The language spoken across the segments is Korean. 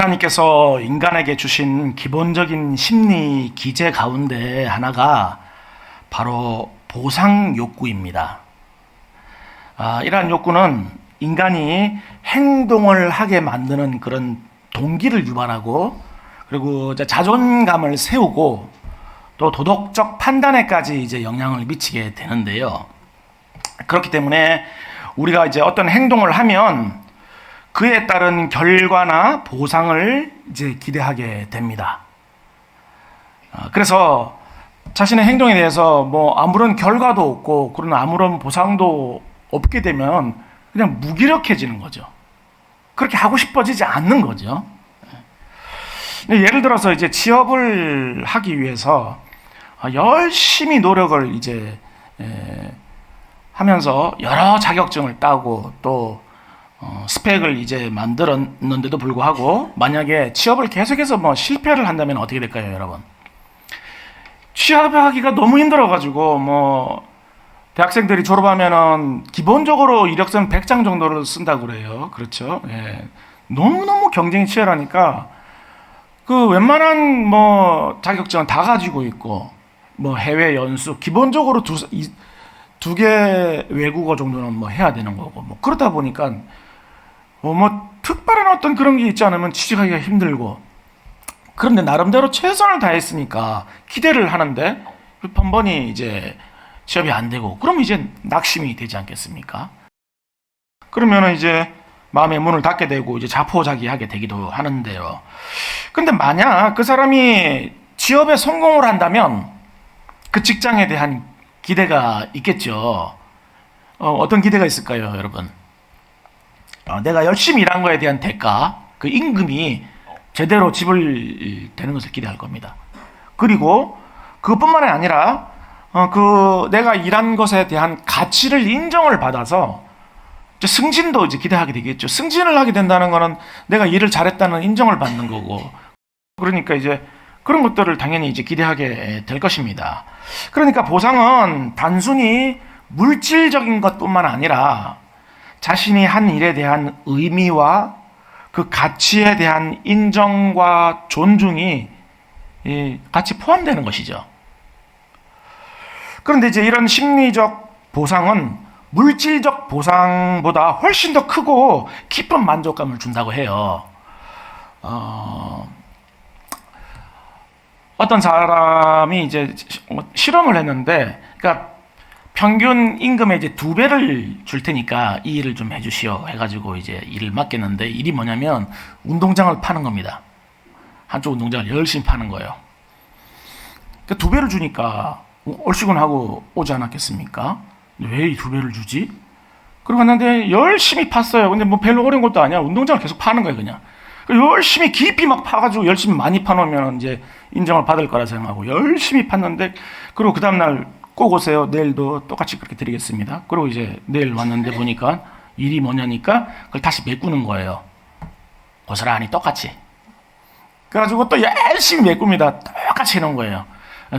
하나님께서 인간에게 주신 기본적인 심리 기제 가운데 하나가 바로 보상 욕구입니다. 이러한 욕구는 인간이 행동을 하게 만드는 그런 동기를 유발하고, 그리고 이제 자존감을 세우고 또 도덕적 판단에까지 이제 영향을 미치게 되는데요. 그렇기 때문에 우리가 이제 어떤 행동을 하면 그에 따른 결과나 보상을 이제 기대하게 됩니다. 그래서 자신의 행동에 대해서 뭐 아무런 결과도 없고 그런 아무런 보상도 없게 되면 그냥 무기력해지는 거죠. 그렇게 하고 싶어지지 않는 거죠. 예를 들어서 이제 취업을 하기 위해서 열심히 노력을 이제 하면서 여러 자격증을 따고 또 스펙을 이제 만들었는데도 불구하고 만약에 취업을 계속해서 뭐 실패를 한다면 어떻게 될까요, 여러분? 취업하기가 너무 힘들어가지고 뭐 대학생들이 졸업하면은 기본적으로 이력서 100장 정도를 쓴다고 그래요. 그렇죠? 예. 너무너무 경쟁이 치열하니까 그 웬만한 뭐 자격증은 다 가지고 있고 뭐 해외 연수 기본적으로 두 개 외국어 정도는 뭐 해야 되는 거고 뭐 그러다 보니까 뭐 특별한 어떤 그런 게 있지 않으면 취직하기가 힘들고, 그런데 나름대로 최선을 다했으니까 기대를 하는데 번번이 이제 취업이 안 되고 그럼 이제 낙심이 되지 않겠습니까? 그러면은 이제 마음의 문을 닫게 되고 이제 자포자기하게 되기도 하는데요. 근데 만약 그 사람이 취업에 성공을 한다면 그 직장에 대한 기대가 있겠죠. 어떤 기대가 있을까요, 여러분? 내가 열심히 일한 거에 대한 대가, 그 임금이 제대로 지불되는 것을 기대할 겁니다. 그리고 그것뿐만 아니라 그 내가 일한 것에 대한 가치를 인정을 받아서 이제 승진도 이제 기대하게 되겠죠. 승진을 하게 된다는 거는 내가 일을 잘했다는 인정을 받는 거고, 그러니까 이제 그런 것들을 당연히 이제 기대하게 될 것입니다. 그러니까 보상은 단순히 물질적인 것뿐만 아니라 자신이 한 일에 대한 의미와 그 가치에 대한 인정과 존중이 같이 포함되는 것이죠. 그런데 이제 이런 심리적 보상은 물질적 보상보다 훨씬 더 크고 깊은 만족감을 준다고 해요. 어떤 사람이 이제 실험을 했는데, 그러니까 평균 임금의 이제 2배를 줄 테니까 이 일을 좀 해주시오 해가지고 이제 일을 맡겼는데, 일이 뭐냐면 운동장을 파는 겁니다. 한쪽 운동장을 열심히 파는 거예요. 그러니까 2배를 주니까 얼씨군하고 오지 않았겠습니까? 왜 이 2배를 주지? 그러고 갔는데 열심히 팠어요. 근데 뭐 별로 어려운 것도 아니야. 운동장을 계속 파는 거예요, 그냥. 열심히 깊이 막 파가지고 열심히 많이 파놓으면 이제 인정을 받을 거라 생각하고 열심히 팠는데, 그리고 그 다음날 꼭 오세요. 내일도 똑같이 그렇게 드리겠습니다. 그리고 이제 내일 왔는데 보니까 일이 뭐냐니까 그걸 다시 메꾸는 거예요. 고스란히 똑같이. 그래가지고 또 열심히 메꿉니다. 똑같이 해놓은 거예요.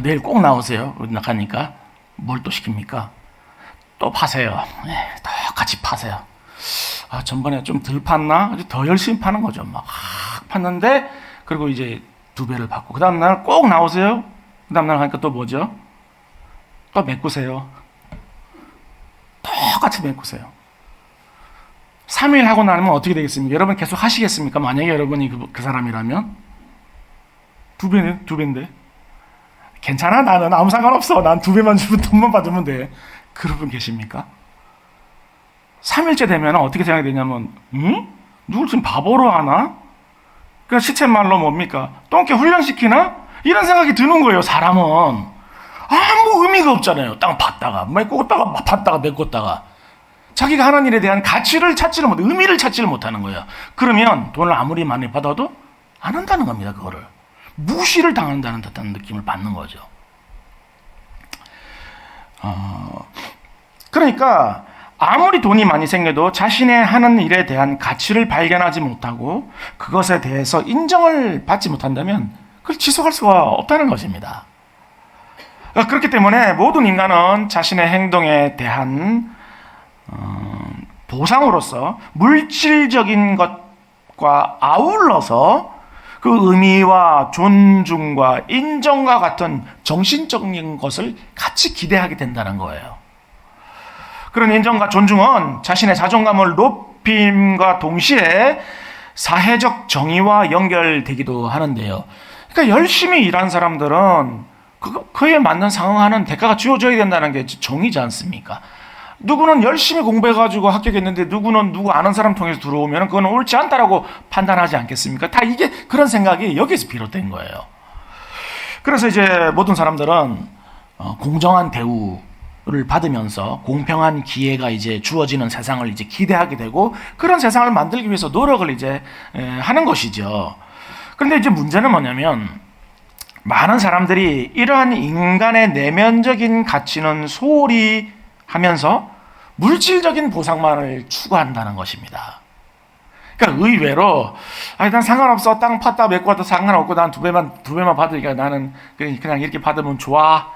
내일 꼭 나오세요. 나가니까 뭘 또 시킵니까? 또 파세요. 똑같이 파세요. 전번에 좀 덜 팠나? 더 열심히 파는 거죠. 막 팠는데, 그리고 이제 2배를 받고, 그 다음날 꼭 나오세요. 그 다음날 하니까 또 뭐죠? 또 메꾸세요. 똑같이 메꾸세요. 3일 하고 나면 어떻게 되겠습니까? 여러분 계속 하시겠습니까? 만약에 여러분이 그 사람이라면? 2배인데. 괜찮아, 나는 아무 상관없어. 난 2배만 주면 돈만 받으면 돼. 그런 분 계십니까? 3일째 되면 어떻게 생각이 되냐면, 누굴 지금 바보로 하나? 그러니까 시쳇말로 뭡니까? 똥개 훈련시키나? 이런 생각이 드는 거예요, 사람은. 아무 의미가 없잖아요. 땅 팠다가, 메꿨다가, 팠다가, 메꿨다가. 자기가 하는 일에 대한 가치를 찾지를 못해, 의미를 찾지를 못하는 거예요. 그러면 돈을 아무리 많이 받아도 안 한다는 겁니다, 그거를. 무시를 당한다는 듯한 느낌을 받는 거죠. 그러니까 아무리 돈이 많이 생겨도 자신의 하는 일에 대한 가치를 발견하지 못하고 그것에 대해서 인정을 받지 못한다면 그걸 지속할 수가 없다는 것입니다. 그렇기 때문에 모든 인간은 자신의 행동에 대한 보상으로서 물질적인 것과 아울러서 그 의미와 존중과 인정과 같은 정신적인 것을 같이 기대하게 된다는 거예요. 그런 인정과 존중은 자신의 자존감을 높임과 동시에 사회적 정의와 연결되기도 하는데요. 그러니까 열심히 일한 사람들은 그에 맞는 상응하는 대가가 주어져야 된다는 게 정의지 않습니까? 누구는 열심히 공부해가지고 합격했는데 누구는 누구 아는 사람 통해서 들어오면 그건 옳지 않다라고 판단하지 않겠습니까? 다 이게 그런 생각이 여기서 비롯된 거예요. 그래서 이제 모든 사람들은 공정한 대우를 받으면서 공평한 기회가 이제 주어지는 세상을 이제 기대하게 되고 그런 세상을 만들기 위해서 노력을 이제 하는 것이죠. 그런데 이제 문제는 뭐냐면 많은 사람들이 이러한 인간의 내면적인 가치는 소홀히 하면서 물질적인 보상만을 추구한다는 것입니다. 그러니까 의외로 난 상관없어, 땅 팠다 메꿔도 상관없고 난 두 배만 받으니까 나는 그냥 이렇게 받으면 좋아,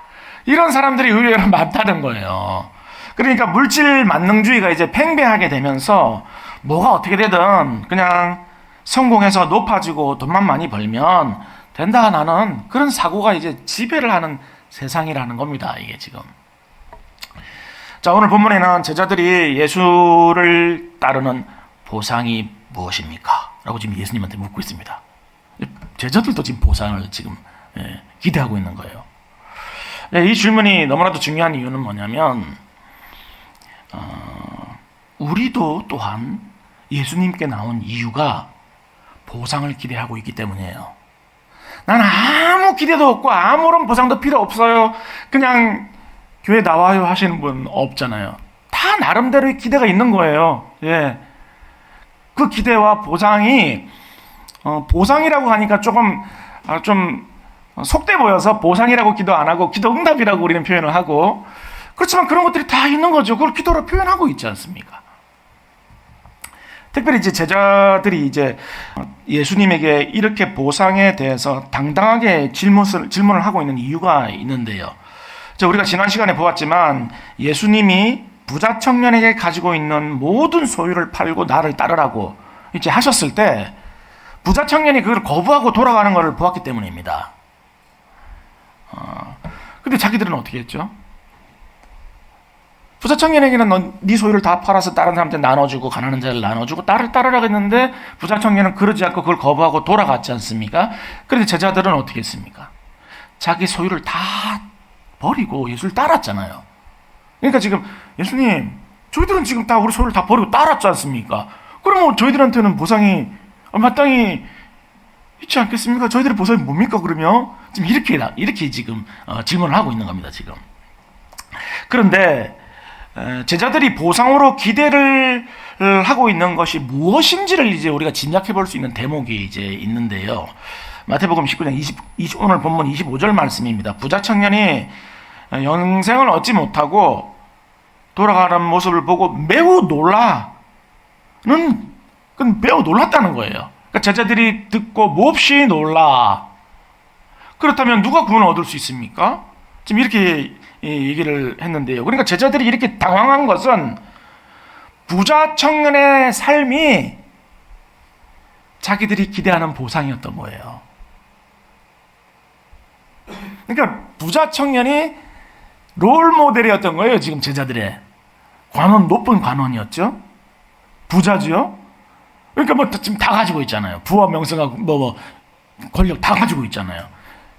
이런 사람들이 의외로 많다는 거예요. 그러니까 물질 만능주의가 이제 팽배하게 되면서 뭐가 어떻게 되든 그냥 성공해서 높아지고 돈만 많이 벌면 된다, 나는 그런 사고가 이제 지배를 하는 세상이라는 겁니다. 이게 지금. 자, 오늘 본문에는 제자들이 예수를 따르는 보상이 무엇입니까? 라고 지금 예수님한테 묻고 있습니다. 제자들도 지금 보상을 지금 기대하고 있는 거예요. 이 질문이 너무나도 중요한 이유는 뭐냐면 우리도 또한 예수님께 나온 이유가 보상을 기대하고 있기 때문이에요. 난 아무 기대도 없고 아무런 보상도 필요 없어요, 그냥 교회 나와요 하시는 분 없잖아요. 다 나름대로의 기대가 있는 거예요. 예. 그 기대와 보상이 보상이라고 하니까 조금 좀 속돼 보여서 보상이라고 기도 안 하고 기도 응답이라고 우리는 표현을 하고, 그렇지만 그런 것들이 다 있는 거죠. 그걸 기도로 표현하고 있지 않습니까? 특별히 이제 제자들이 이제 예수님에게 이렇게 보상에 대해서 당당하게 질문을 하고 있는 이유가 있는데요. 우리가 지난 시간에 보았지만 예수님이 부자 청년에게 가지고 있는 모든 소유를 팔고 나를 따르라고 이제 하셨을 때 부자 청년이 그걸 거부하고 돌아가는 것을 보았기 때문입니다. 근데 자기들은 어떻게 했죠? 부자 청년에게는 네 소유를 다 팔아서 다른 사람한테 나눠주고 가난한 자를 나눠주고 나를 따르라고 했는데 부자 청년은 그러지 않고 그걸 거부하고 돌아갔지 않습니까? 그런데 제자들은 어떻게 했습니까? 자기 소유를 다 버리고 예수를 따랐잖아요. 그러니까 지금 예수님, 저희들은 지금 다 우리 소유를 다 버리고 따랐지 않습니까? 그러면 저희들한테는 보상이 마땅히 있지 않겠습니까? 저희들의 보상이 뭡니까 그러면? 지금 이렇게 지금 질문을 하고 있는 겁니다 지금. 그런데 제자들이 보상으로 기대를 하고 있는 것이 무엇인지를 이제 우리가 짐작해 볼 수 있는 대목이 이제 있는데요. 마태복음 19장 오늘 본문 25절 말씀입니다. 부자 청년이 영생을 얻지 못하고 돌아가는 모습을 보고 매우 놀랐다는 거예요. 그러니까 제자들이 듣고 몹시 놀라. 그렇다면 누가 구원을 얻을 수 있습니까? 지금 이렇게 얘기를 했는데요. 그러니까 제자들이 이렇게 당황한 것은 부자 청년의 삶이 자기들이 기대하는 보상이었던 거예요. 그러니까 부자 청년이 롤 모델이었던 거예요. 지금 제자들의 높은 관원이었죠. 부자죠. 그러니까 지금 다 가지고 있잖아요. 부와 명성하고 권력 다 가지고 있잖아요.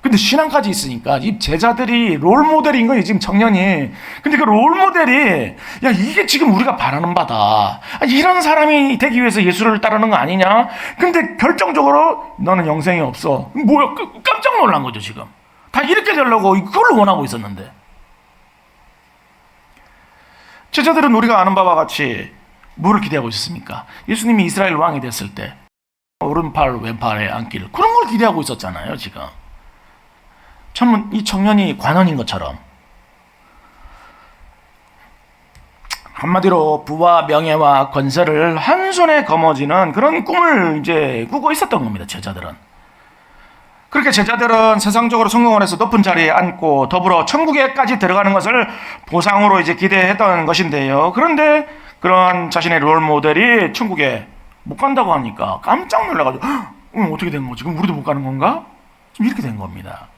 근데 신앙까지 있으니까 이 제자들이 롤 모델인 거예요. 지금 청년이. 근데 그 롤 모델이 이게 지금 우리가 바라는 바다. 이런 사람이 되기 위해서 예수를 따르는 거 아니냐? 근데 결정적으로 너는 영생이 없어. 뭐야? 깜짝 놀란 거죠 지금. 다 이렇게 되려고 그걸 원하고 있었는데. 제자들은 우리가 아는 바와 같이 뭐를 기대하고 있었습니까? 예수님이 이스라엘 왕이 됐을 때 오른팔 왼팔에 앉기를, 그런 걸 기대하고 있었잖아요 지금. 이 청년이 관원인 것처럼 한마디로 부와 명예와 권세를 한 손에 거머쥐는 그런 꿈을 이제 꾸고 있었던 겁니다. 제자들은. 그렇게 제자들은 세상적으로 성공을 해서 높은 자리에 앉고 더불어 천국에까지 들어가는 것을 보상으로 이제 기대했던 것인데요. 그런데 그런 자신의 롤 모델이 천국에 못 간다고 하니까 깜짝 놀라가지고 어떻게 된 거지? 그럼 우리도 못 가는 건가? 좀 이렇게 된 겁니다.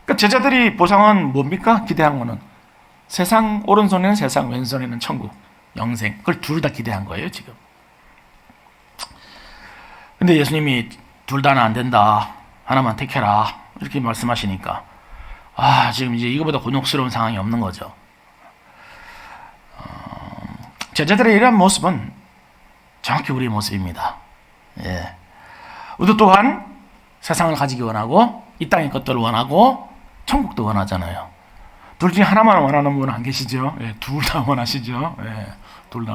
그러니까 제자들이 보상은 뭡니까? 기대한 거는 세상 오른손에는 세상, 왼손에는 천국, 영생. 그걸 둘 다 기대한 거예요, 지금. 근데 예수님이 둘 다는 안 된다. 하나만 택해라. 이렇게 말씀하시니까 지금 이제 이거보다 곤혹스러운 상황이 없는 거죠. 제자들의 이러한 모습은 정확히 우리의 모습입니다. 예. 우리도 또한 세상을 가지기 원하고 이 땅의 것들을 원하고 천국도 원하잖아요. 둘 중에 하나만 원하는 분은 안 계시죠? 예, 둘 다 원하시죠? 예, 둘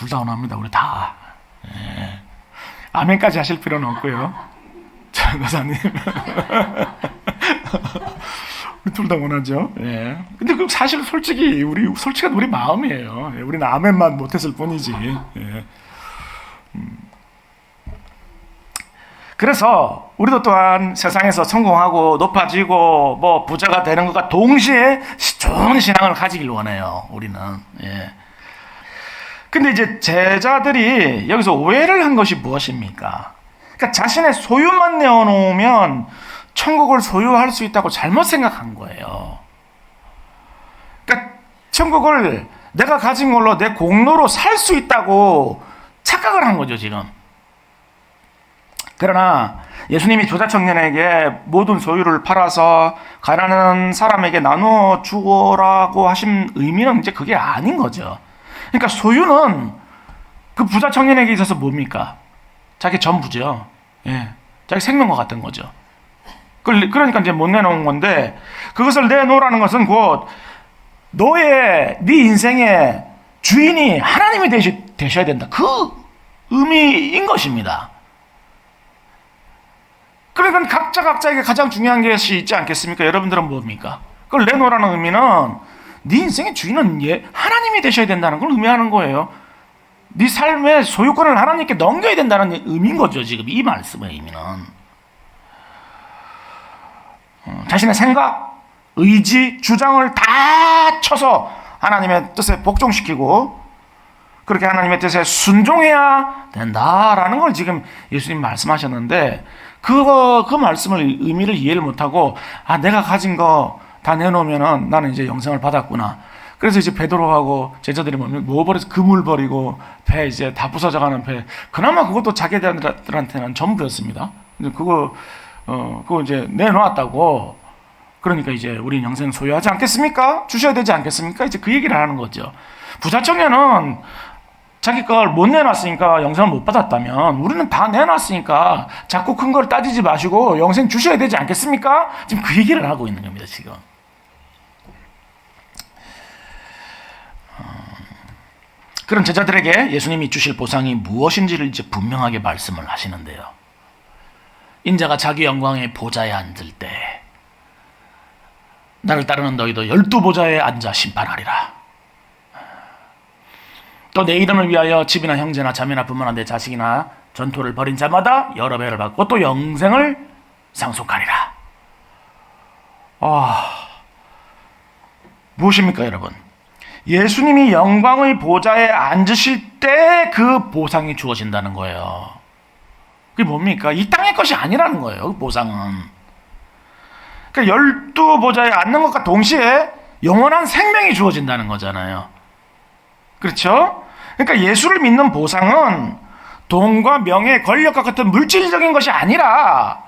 다 원합니다. 우리 다. 예. 아멘까지 하실 필요는 없고요. 전도사님. 우리 둘 다 원하죠. 예. 근데 그 사실 솔직히 솔직한 우리 마음이에요. 예, 우리는 아멘만 못했을 뿐이지. 예. 그래서 우리도 또한 세상에서 성공하고 높아지고 뭐 부자가 되는 것과 동시에 좋은 신앙을 가지길 원해요. 우리는. 예. 근데 이제 제자들이 여기서 오해를 한 것이 무엇입니까? 그러니까 자신의 소유만 내어놓으면 천국을 소유할 수 있다고 잘못 생각한 거예요. 그러니까 천국을 내가 가진 걸로 내 공로로 살 수 있다고 착각을 한 거죠, 지금. 그러나 예수님이 조자 청년에게 모든 소유를 팔아서 가난한 사람에게 나누어 주어라고 하신 의미는 이제 그게 아닌 거죠. 그러니까 소유는 그 부자 청년에게 있어서 뭡니까? 자기 전부죠. 예, 자기 생명과 같은 거죠. 그러니까 이제 못 내놓은 건데, 그것을 내놓으라는 것은 곧 네 인생의 주인이 하나님이 되셔야 된다. 그 의미인 것입니다. 그러니까 각자에게 가장 중요한 것이 있지 않겠습니까? 여러분들은 뭡니까? 그걸 내놓으라는 의미는 네 인생의 주인은 하나님이 되셔야 된다는 걸 의미하는 거예요. 네 삶의 소유권을 하나님께 넘겨야 된다는 의미인 거죠. 지금 이 말씀의 의미는. 자신의 생각, 의지, 주장을 다 쳐서 하나님의 뜻에 복종시키고 그렇게 하나님의 뜻에 순종해야 된다라는 걸 지금 예수님 말씀하셨는데, 그 말씀을 의미를 이해를 못하고 내가 가진 거 다 내놓으면은 나는 이제 영생을 받았구나. 그래서 이제 베드로하고 제자들이 뭐 버려서 그물 버리고 배 이제 다 부서져가는 배. 그나마 그것도 자기들한테는 전부였습니다. 그거 이제 내놓았다고. 그러니까 이제 우린 영생 소유하지 않겠습니까? 주셔야 되지 않겠습니까? 이제 그 얘기를 하는 거죠. 부자 청년은 자기 걸 못 내놨으니까 영생을 못 받았다면 우리는 다 내놨으니까 자꾸 큰 걸 따지지 마시고 영생 주셔야 되지 않겠습니까? 지금 그 얘기를 하고 있는 겁니다, 지금. 그런 제자들에게 예수님이 주실 보상이 무엇인지를 이제 분명하게 말씀을 하시는데요. 인자가 자기 영광의 보좌에 앉을 때 나를 따르는 너희도 12보좌에 앉아 심판하리라. 또 내 이름을 위하여 집이나 형제나 자매나 부모나 내 자식이나 전토를 벌인 자마다 여러 배를 받고 또 영생을 상속하리라. 무엇입니까, 여러분? 예수님이 영광의 보좌에 앉으실 때 그 보상이 주어진다는 거예요. 그게 뭡니까? 이 땅의 것이 아니라는 거예요, 그 보상은. 그러니까 12보좌에 앉는 것과 동시에 영원한 생명이 주어진다는 거잖아요. 그렇죠? 그러니까 예수를 믿는 보상은 돈과 명예, 권력과 같은 물질적인 것이 아니라,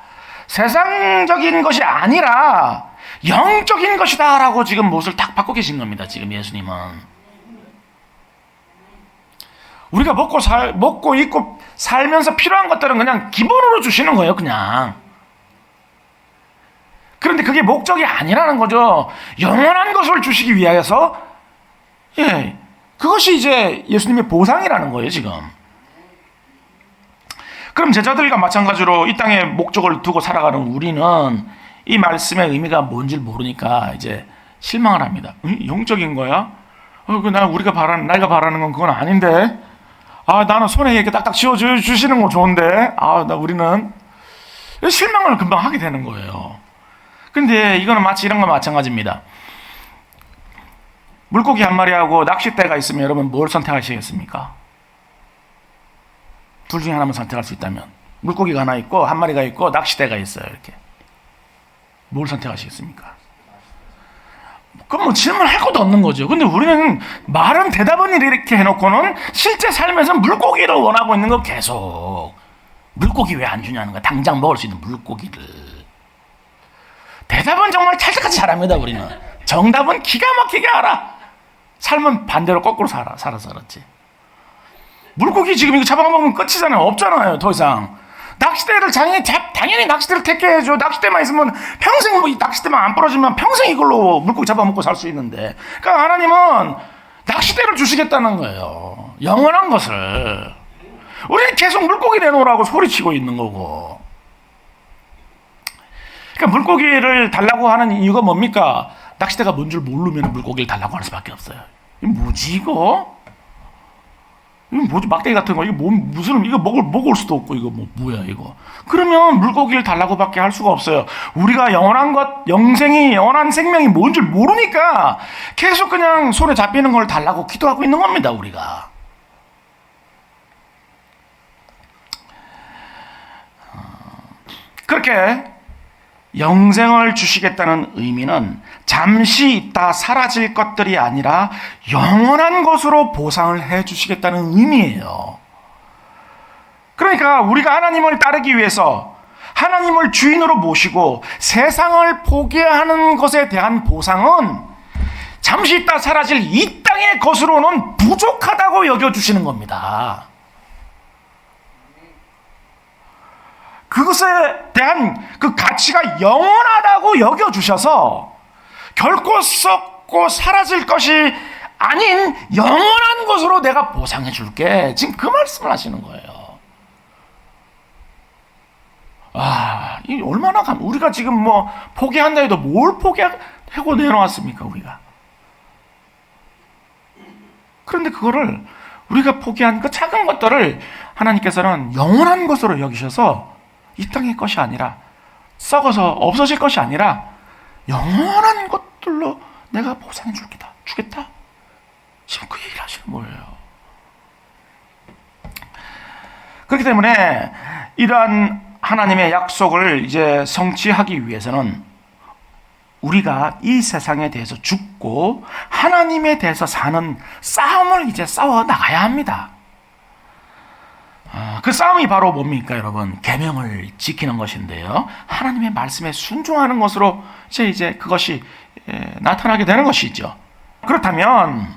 세상적인 것이 아니라 영적인 것이다 라고 지금 못을 딱 받고 계신 겁니다, 지금 예수님은. 우리가 먹고 입고 살면서 필요한 것들은 그냥 기본으로 주시는 거예요, 그냥. 그런데 그게 목적이 아니라는 거죠. 영원한 것을 주시기 위하여서, 그것이 이제 예수님의 보상이라는 거예요, 지금. 그럼 제자들과 마찬가지로 이 땅에 목적을 두고 살아가는 우리는 이 말씀의 의미가 뭔지를 모르니까 이제 실망을 합니다. 영적인 거야? 우리가 나이가 바라는 건 그건 아닌데. 나는 손에 이렇게 딱딱 쥐어주시는 거 좋은데. 우리는 실망을 금방 하게 되는 거예요. 근데 이거는 마치 이런 거 마찬가지입니다. 물고기 한 마리하고 낚싯대가 있으면 여러분 뭘 선택하시겠습니까? 둘 중에 하나만 선택할 수 있다면 물고기가 하나 있고 한 마리가 있고 낚싯대가 있어요. 이렇게 뭘 선택하시겠습니까? 그럼 뭐 질문할 것도 없는 거죠. 근데 우리는 말은 대답은 이렇게 해놓고는 실제 삶에서 물고기를 원하고 있는 거 계속. 물고기 왜 안 주냐는 거야. 당장 먹을 수 있는 물고기를. 대답은 정말 찰떡같이 잘합니다. 우리는. 정답은 기가 막히게 알아. 삶은 반대로 거꾸로 살아서 그렇지. 물고기 지금 이거 잡아먹으면 끝이잖아요. 없잖아요. 더 이상. 낚싯대를 당연히 낚싯대를 택해야죠. 낚싯대만 있으면 평생 뭐 낚싯대만 안 부러지면 평생 이걸로 물고기 잡아먹고 살 수 있는데. 그러니까 하나님은 낚싯대를 주시겠다는 거예요. 영원한 것을. 우리는 계속 물고기 내놓으라고 소리치고 있는 거고. 그러니까 물고기를 달라고 하는 이유가 뭡니까? 낚싯대가 뭔 줄 모르면 물고기를 달라고 할 수밖에 없어요. 이거 뭐지 이거? 이거 뭐지? 막대기 같은 거. 이거 무슨, 이거 먹을 수도 없고, 이거 뭐야, 이거. 그러면 물고기를 달라고밖에 할 수가 없어요. 우리가 영원한 것, 영원한 생명이 뭔 줄 모르니까 계속 그냥 손에 잡히는 걸 달라고 기도하고 있는 겁니다, 우리가. 그렇게 영생을 주시겠다는 의미는 잠시 있다 사라질 것들이 아니라 영원한 것으로 보상을 해 주시겠다는 의미예요. 그러니까 우리가 하나님을 따르기 위해서 하나님을 주인으로 모시고 세상을 포기하는 것에 대한 보상은 잠시 있다 사라질 이 땅의 것으로는 부족하다고 여겨주시는 겁니다. 그것에 대한 그 가치가 영원하다고 여겨주셔서 결코 썩고 사라질 것이 아닌 영원한 것으로 내가 보상해 줄게. 지금 그 말씀을 하시는 거예요. 이 얼마나 우리가 지금 뭐 포기한다 해도 뭘 포기하고 내놓았습니까, 우리가? 그런데 그거를 우리가 포기한 그 작은 것들을 하나님께서는 영원한 것으로 여기셔서 이 땅의 것이 아니라 썩어서 없어질 것이 아니라 영원한 것들로 내가 보상해 주겠다. 지금 그 얘기를 하시는 거예요. 그렇기 때문에 이러한 하나님의 약속을 이제 성취하기 위해서는 우리가 이 세상에 대해서 죽고 하나님에 대해서 사는 싸움을 이제 싸워 나가야 합니다. 그 싸움이 바로 뭡니까, 여러분? 계명을 지키는 것인데요. 하나님의 말씀에 순종하는 것으로 이제 그것이 나타나게 되는 것이죠. 그렇다면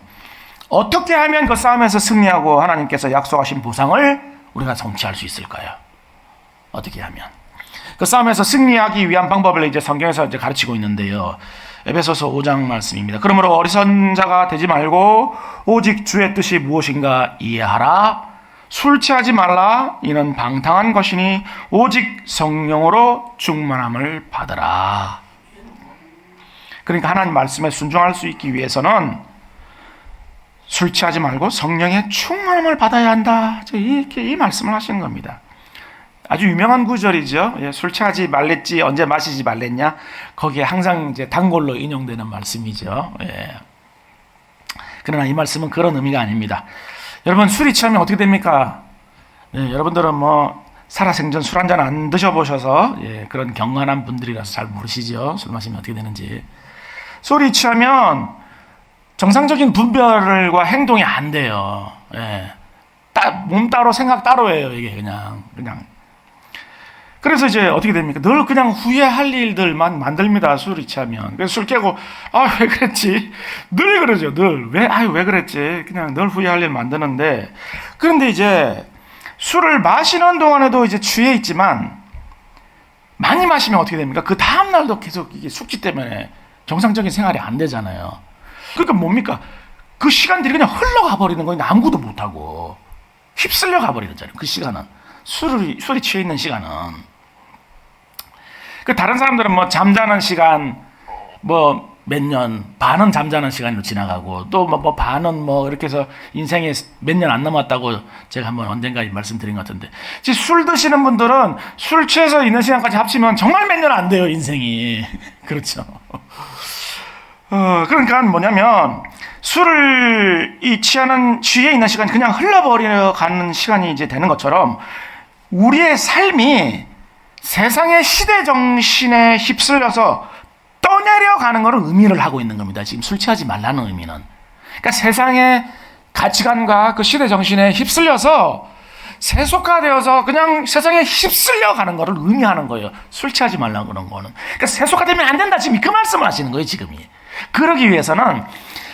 어떻게 하면 그 싸움에서 승리하고 하나님께서 약속하신 보상을 우리가 성취할 수 있을까요? 어떻게 하면? 그 싸움에서 승리하기 위한 방법을 이제 성경에서 이제 가르치고 있는데요. 에베소서 5장 말씀입니다. 그러므로 어리석은 자가 되지 말고 오직 주의 뜻이 무엇인가 이해하라. 술 취하지 말라. 이는 방탕한 것이니 오직 성령으로 충만함을 받으라. 그러니까 하나님 말씀에 순종할 수 있기 위해서는 술 취하지 말고 성령의 충만함을 받아야 한다. 이렇게 이 말씀을 하시는 겁니다. 아주 유명한 구절이죠. 술 취하지 말랬지 언제 마시지 말랬냐. 거기에 항상 이제 단골로 인용되는 말씀이죠. 그러나 이 말씀은 그런 의미가 아닙니다. 여러분, 술이 취하면 어떻게 됩니까? 여러분들은 뭐 살아생전 술 한잔 안 드셔보셔서 그런 경건한 분들이라서 잘 모르시죠. 술 마시면 어떻게 되는지. 술이 취하면 정상적인 분별과 행동이 안 돼요. 몸 따로 생각 따로예요. 이게 그냥. 그래서 이제 어떻게 됩니까? 늘 그냥 후회할 일들만 만듭니다. 술이 취하면. 그래서 술 깨고 왜 그랬지? 늘 그러죠. 늘 왜 그랬지? 그냥 늘 후회할 일 만드는데, 그런데 이제 술을 마시는 동안에도 이제 취해 있지만 많이 마시면 어떻게 됩니까? 그 다음 날도 계속 이게 숙취 때문에 정상적인 생활이 안 되잖아요. 그러니까 뭡니까? 그 시간들이 그냥 흘러가 버리는 거예요. 아무것도 못 하고 휩쓸려 가 버리잖아요. 그 시간은 술이 취해 있는 시간은. 그 다른 사람들은 뭐 잠자는 시간 뭐 몇 년 반은 잠자는 시간으로 지나가고 또 뭐 반은 뭐 이렇게 해서 인생에 몇 년 안 남았다고 제가 한번 언젠가 말씀드린 것 같은데, 술 드시는 분들은 술 취해서 있는 시간까지 합치면 정말 몇 년 안 돼요, 인생이. 그렇죠. 그러니까 뭐냐면 술을 취해 있는 시간이 그냥 흘러버려 가는 시간이 이제 되는 것처럼 우리의 삶이 세상의 시대 정신에 휩쓸려서 떠내려가는 것을 의미를 하고 있는 겁니다. 지금 술 취하지 말라는 의미는. 그러니까 세상의 가치관과 그 시대 정신에 휩쓸려서 세속화되어서 그냥 세상에 휩쓸려 가는 것을 의미하는 거예요. 술 취하지 말라는 그런 거는. 그러니까 세속화되면 안 된다. 지금 그 말씀을 하시는 거예요. 지금이. 그러기 위해서는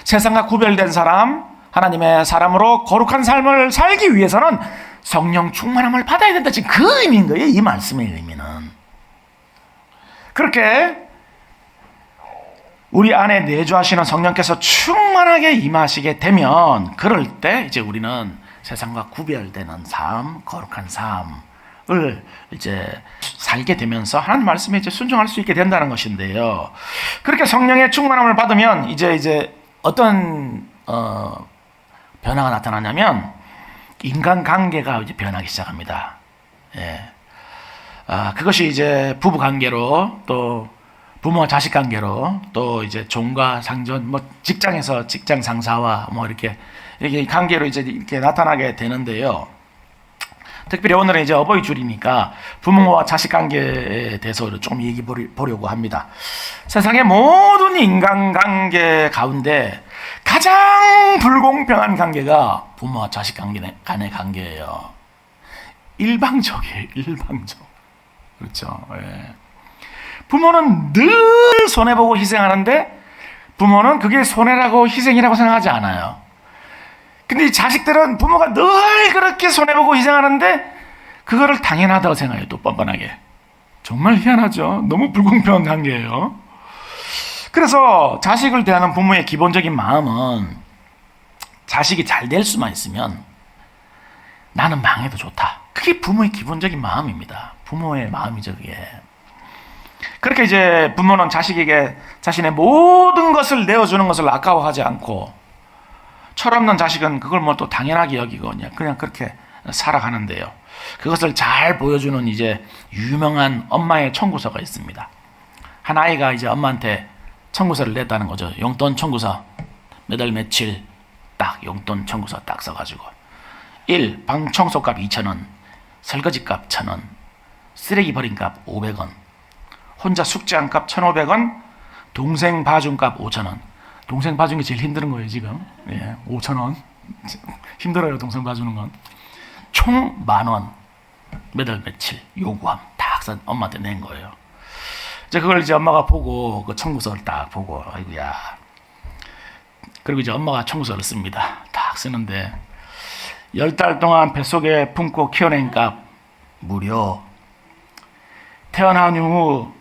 세상과 구별된 사람, 하나님의 사람으로 거룩한 삶을 살기 위해서는 성령 충만함을 받아야 된다. 지금 그 의미인 거예요. 이 말씀의 의미는. 그렇게 우리 안에 내주하시는 성령께서 충만하게 임하시게 되면 그럴 때 이제 우리는 세상과 구별되는 삶, 거룩한 삶을 이제 살게 되면서 하나님 말씀에 이제 순종할 수 있게 된다는 것인데요. 그렇게 성령의 충만함을 받으면 이제 어떤 변화가 나타나냐면 인간관계가 이제 변하기 시작합니다. 예. 그것이 이제 부부 관계로 또 부모와 자식 관계로 또 이제 종과 상전 뭐 직장에서 직장 상사와 뭐 이렇게 관계로 이제 이렇게 나타나게 되는데요. 특별히 오늘은 이제 어버이 줄이니까 부모와 자식 관계에 대해서 좀 얘기 보려고 합니다. 세상의 모든 인간관계 가운데 가장 불공평한 관계가 부모와 자식 간의 관계예요. 일방적이에요. 일방적. 그렇죠. 예. 부모는 늘 손해보고 희생하는데 부모는 그게 손해라고 희생이라고 생각하지 않아요. 근데 이 자식들은 부모가 늘 그렇게 손해보고 희생하는데 그거를 당연하다고 생각해요. 또 뻔뻔하게. 정말 희한하죠. 너무 불공평한 관계예요. 그래서 자식을 대하는 부모의 기본적인 마음은 자식이 잘 될 수만 있으면 나는 망해도 좋다. 그게 부모의 기본적인 마음입니다. 부모의 마음이죠, 그게. 그렇게 이제 부모는 자식에게 자신의 모든 것을 내어주는 것을 아까워하지 않고 철없는 자식은 그걸 뭐 또 당연하게 여기고 그냥 그렇게 살아가는데요. 그것을 잘 보여주는 이제 유명한 엄마의 청구서가 있습니다. 한 아이가 이제 엄마한테 청구서를 냈다는 거죠. 용돈 청구서 몇 월 며칠 딱 용돈 청구서 딱 써가지고 1. 방 청소값 2,000원, 설거지값 1,000원, 쓰레기 버린값 500원, 혼자 숙제한 값 1,500원, 동생 봐준값 5,000원. 동생 봐준 게 제일 힘든 거예요 지금. 예, 5,000원 힘들어요 동생 봐주는 건. 총 10,000원 몇 월 며칠 요구함 딱 엄마한테 낸 거예요. 이제 그걸 이제 엄마가 보고 그 청구서를 딱 보고 아이고야. 그리고 이제 엄마가 청구서를 씁니다. 딱 쓰는데 10달 동안 뱃속에 품고 키워낸 값 무료. 태어난 후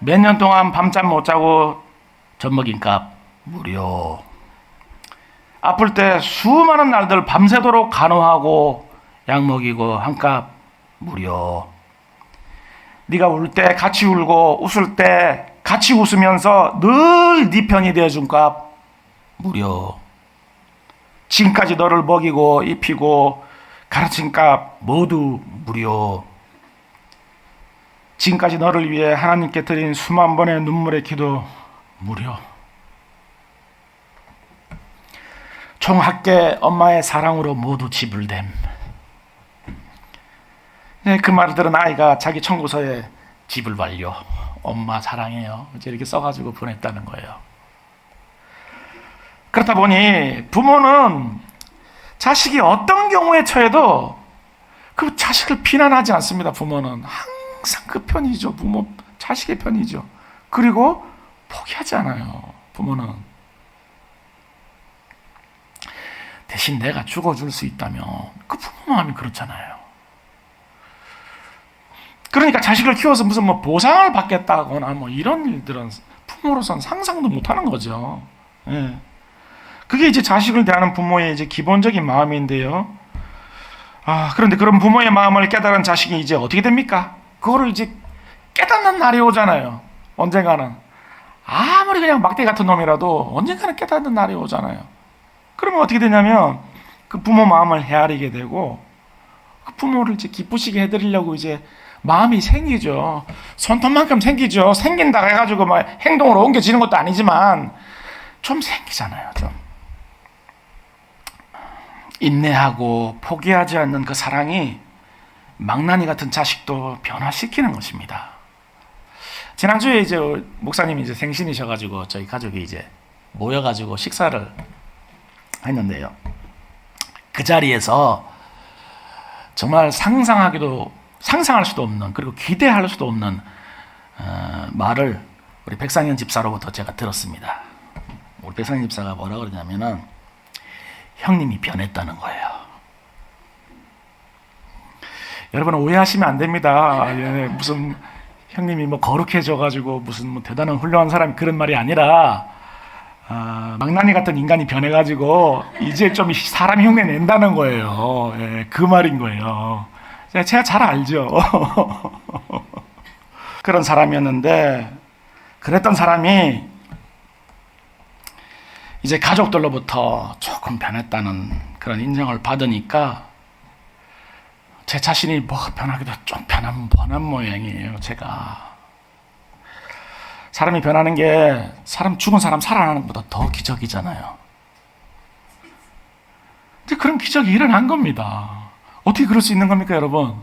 몇 년 동안 밤잠 못 자고 젖 먹인 값 무료. 아플 때 수많은 날들 밤새도록 간호하고 약 먹이고 한 값 무료. 네가 울 때 같이 울고 웃을 때 같이 웃으면서 늘 네 편이 되어준 값 무료. 지금까지 너를 먹이고 입히고 가르친 값 모두 무료. 지금까지 너를 위해 하나님께 드린 수만 번의 눈물의 기도 무료. 총 학계 엄마의 사랑으로 모두 지불됨. 네, 그 말을 들은 아이가 자기 청구서에 지불 완료. 엄마 사랑해요. 이제 이렇게 써가지고 보냈다는 거예요. 그렇다 보니 부모는 자식이 어떤 경우에 처해도 그 자식을 비난하지 않습니다. 부모는 항상 그 편이죠. 부모 자식의 편이죠. 그리고 포기하지 않아요. 부모는. 대신 내가 죽어줄 수 있다면 그 부모 마음이 그렇잖아요. 그러니까 자식을 키워서 무슨 뭐 보상을 받겠다거나 뭐 이런 일들은 부모로서는 상상도 못하는 거죠. 예. 그게 이제 자식을 대하는 부모의 이제 기본적인 마음인데요. 그런데 그런 부모의 마음을 깨달은 자식이 이제 어떻게 됩니까? 그거를 이제 깨닫는 날이 오잖아요. 언젠가는. 아무리 그냥 막대 같은 놈이라도 언젠가는 깨닫는 날이 오잖아요. 그러면 어떻게 되냐면 그 부모 마음을 헤아리게 되고 그 부모를 이제 기쁘시게 해드리려고 이제 마음이 생기죠. 손톱만큼 생기죠. 생긴다 해가지고 막 행동으로 옮겨지는 것도 아니지만 좀 생기잖아요. 좀. 인내하고 포기하지 않는 그 사랑이 망나니 같은 자식도 변화시키는 것입니다. 지난주에 이제 목사님이 이제 생신이셔가지고 저희 가족이 이제 모여가지고 식사를 했는데요. 그 자리에서 정말 상상할 수도 없는, 그리고 기대할 수도 없는 말을 우리 백상현 집사로부터 제가 들었습니다. 우리 백상현 집사가 뭐라 그러냐면은 형님이 변했다는 거예요. 여러분 오해하시면 안 됩니다. 예, 무슨 형님이 뭐 거룩해져가지고 무슨 뭐 대단한 훌륭한 사람이 그런 말이 아니라 망나니 같은 인간이 변해가지고 이제 좀 사람 흉내 낸다는 거예요. 예, 그 말인 거예요. 제가 잘 알죠. 그런 사람이었는데 그랬던 사람이 이제 가족들로부터 조금 변했다는 그런 인정을 받으니까 제 자신이 뭐 변하기도 좀 변한 모양이에요. 제가 사람이 변하는 게 죽은 사람 살아나는 것보다 더 기적이잖아요. 근데 그런 기적이 일어난 겁니다. 어떻게 그럴 수 있는 겁니까, 여러분?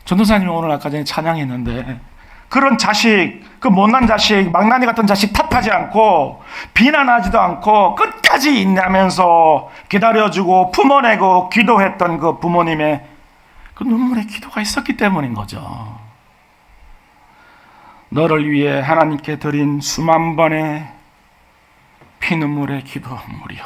전도사님이 오늘 아까 전에 찬양했는데 그런 자식, 그 못난 자식, 망나니 같은 자식 탓하지 않고 비난하지도 않고 끝까지 인내하면서 기다려주고 품어내고 기도했던 그 부모님의 그 눈물의 기도가 있었기 때문인 거죠. 너를 위해 하나님께 드린 수만 번의 피눈물의 기도물이요.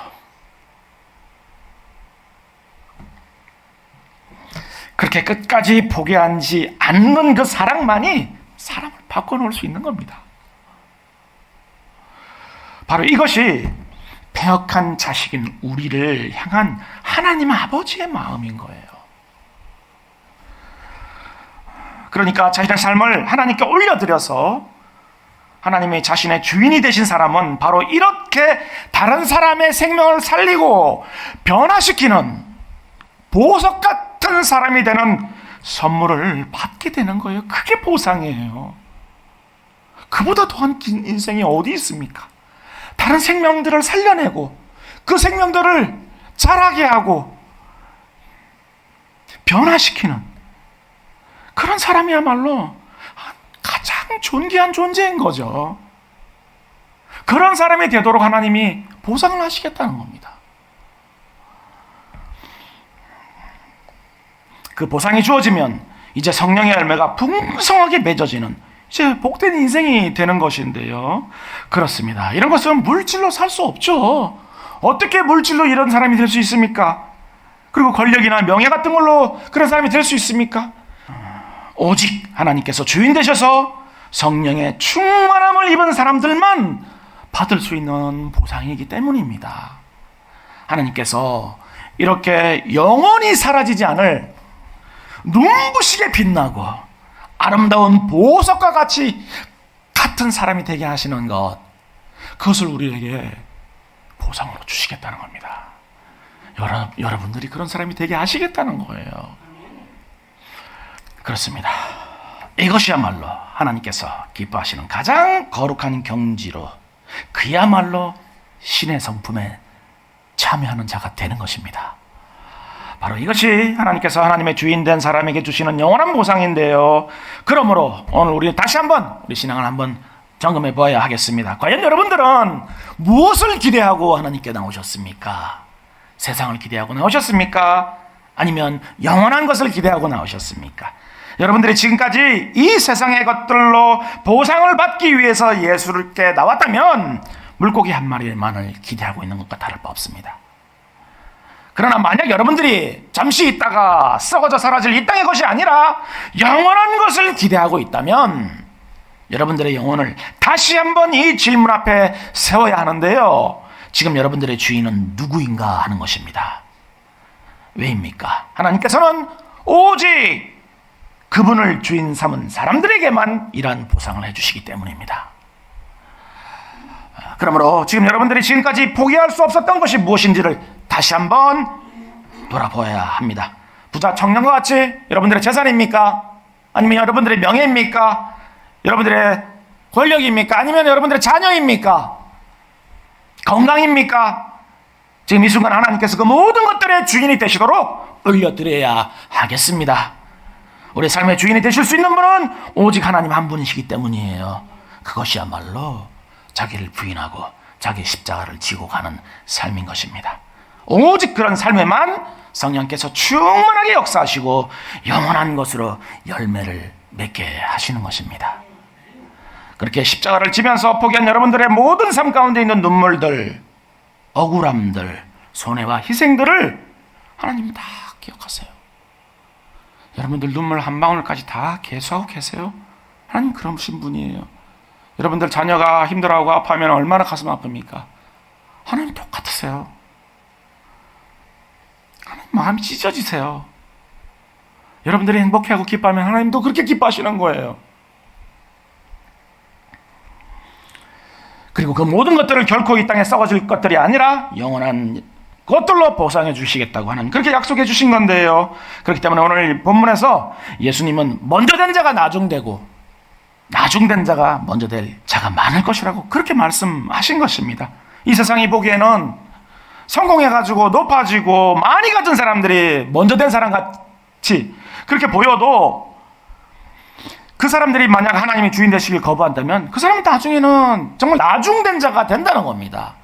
그렇게 끝까지 포기하지 않는 그 사랑만이 사람을 바꿔놓을 수 있는 겁니다. 바로 이것이 패역한 자식인 우리를 향한 하나님 아버지의 마음인 거예요. 그러니까 자신의 삶을 하나님께 올려드려서 하나님의 자신의 주인이 되신 사람은 바로 이렇게 다른 사람의 생명을 살리고 변화시키는 보석 같은 사람이 되는 선물을 받게 되는 거예요. 그게 보상이에요. 그보다 더한 인생이 어디 있습니까? 다른 생명들을 살려내고 그 생명들을 자라게 하고 변화시키는 그런 사람이야말로 가장 존귀한 존재인 거죠. 그런 사람이 되도록 하나님이 보상을 하시겠다는 겁니다. 그 보상이 주어지면 이제 성령의 열매가 풍성하게 맺어지는 이제 복된 인생이 되는 것인데요. 그렇습니다. 이런 것은 물질로 살 수 없죠. 어떻게 물질로 이런 사람이 될 수 있습니까? 그리고 권력이나 명예 같은 걸로 그런 사람이 될 수 있습니까? 오직 하나님께서 주인 되셔서 성령의 충만함을 입은 사람들만 받을 수 있는 보상이기 때문입니다. 하나님께서 이렇게 영원히 사라지지 않을 눈부시게 빛나고 아름다운 보석과 같은 사람이 되게 하시는 것, 그것을 우리에게 보상으로 주시겠다는 겁니다. 여러분들이 그런 사람이 되게 하시겠다는 거예요. 그렇습니다. 이것이야말로 하나님께서 기뻐하시는 가장 거룩한 경지로 그야말로 신의 성품에 참여하는 자가 되는 것입니다. 바로 이것이 하나님께서 하나님의 주인 된 사람에게 주시는 영원한 보상인데요. 그러므로 오늘 우리 다시 한번 우리 신앙을 한번 점검해 보아야 하겠습니다. 과연 여러분들은 무엇을 기대하고 하나님께 나오셨습니까? 세상을 기대하고 나오셨습니까? 아니면 영원한 것을 기대하고 나오셨습니까? 여러분들이 지금까지 이 세상의 것들로 보상을 받기 위해서 예수께 나왔다면 물고기 한 마리만을 기대하고 있는 것과 다를 바 없습니다. 그러나 만약 여러분들이 잠시 있다가 썩어져 사라질 이 땅의 것이 아니라 영원한 것을 기대하고 있다면 여러분들의 영혼을 다시 한번 이 질문 앞에 세워야 하는데요. 지금 여러분들의 주인은 누구인가 하는 것입니다. 왜입니까? 하나님께서는 오직 그분을 주인 삼은 사람들에게만 이러한 보상을 해주시기 때문입니다. 그러므로 지금 여러분들이 지금까지 포기할 수 없었던 것이 무엇인지를 다시 한번 돌아보아야 합니다. 부자 청년과 같이 여러분들의 재산입니까? 아니면 여러분들의 명예입니까? 여러분들의 권력입니까? 아니면 여러분들의 자녀입니까? 건강입니까? 지금 이 순간 하나님께서 그 모든 것들의 주인이 되시도록 올려드려야 하겠습니다. 우리 삶의 주인이 되실 수 있는 분은 오직 하나님 한 분이시기 때문이에요. 그것이야말로 자기를 부인하고 자기 십자가를 지고 가는 삶인 것입니다. 오직 그런 삶에만 성령께서 충만하게 역사하시고 영원한 것으로 열매를 맺게 하시는 것입니다. 그렇게 십자가를 지면서 포기한 여러분들의 모든 삶 가운데 있는 눈물들, 억울함들, 손해와 희생들을 하나님 다 기억하세요. 여러분들 눈물 한 방울까지 다 계수하고 계세요. 하나님 그러신 분이에요. 여러분들 자녀가 힘들어하고 아파하면 얼마나 가슴 아픕니까? 하나님 똑같으세요. 하나님 마음이 찢어지세요. 여러분들이 행복해하고 기뻐하면 하나님도 그렇게 기뻐하시는 거예요. 그리고 그 모든 것들을 결코 이 땅에 썩어질 것들이 아니라 영원한 것들로 보상해 주시겠다고 하는 그렇게 약속해 주신 건데요. 그렇기 때문에 오늘 본문에서 예수님은 먼저 된 자가 나중되고 나중된 자가 먼저 될 자가 많을 것이라고 그렇게 말씀하신 것입니다. 이 세상이 보기에는 성공해가지고 높아지고 많이 가진 사람들이 먼저 된 사람 같이 그렇게 보여도 그 사람들이 만약 하나님이 주인 되시길 거부한다면 그 사람은 나중에는 정말 나중된 자가 된다는 겁니다.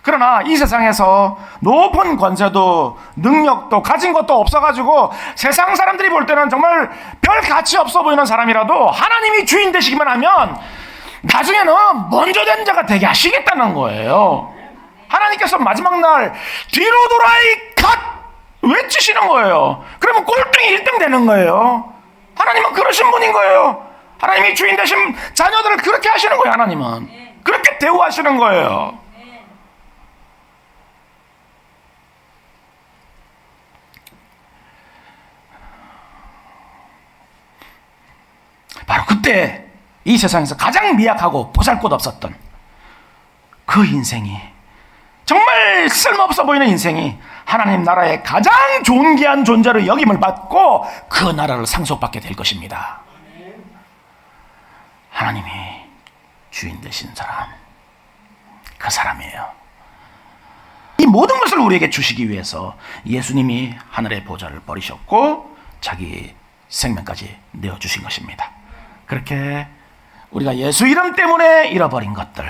그러나 이 세상에서 높은 권세도 능력도 가진 것도 없어가지고 세상 사람들이 볼 때는 정말 별 가치 없어 보이는 사람이라도 하나님이 주인 되시기만 하면 나중에는 먼저 된 자가 되게 하시겠다는 거예요. 하나님께서 마지막 날 뒤로 돌아이 갓 외치시는 거예요. 그러면 꼴등이 1등 되는 거예요. 하나님은 그러신 분인 거예요. 하나님이 주인 되신 자녀들을 그렇게 하시는 거예요. 하나님은 그렇게 대우하시는 거예요. 바로 그때 이 세상에서 가장 미약하고 보잘것없었던 그 인생이, 정말 쓸모없어 보이는 인생이 하나님 나라의 가장 존귀한 존재로 여김을 받고 그 나라를 상속받게 될 것입니다. 하나님이 주인 되신 사람, 그 사람이에요. 이 모든 것을 우리에게 주시기 위해서 예수님이 하늘의 보좌를 버리셨고 자기 생명까지 내어주신 것입니다. 그렇게 우리가 예수 이름 때문에 잃어버린 것들,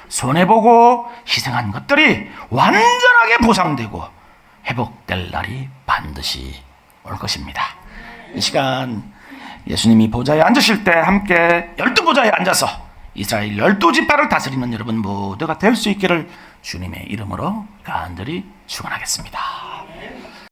손해보고 희생한 것들이 완전하게 보상되고 회복될 날이 반드시 올 것입니다. 이 시간 예수님이 보좌에 앉으실 때 함께 12보좌에 앉아서 이스라엘 12지파를 다스리는 여러분 모두가 될 수 있기를 주님의 이름으로 간절히 축원하겠습니다.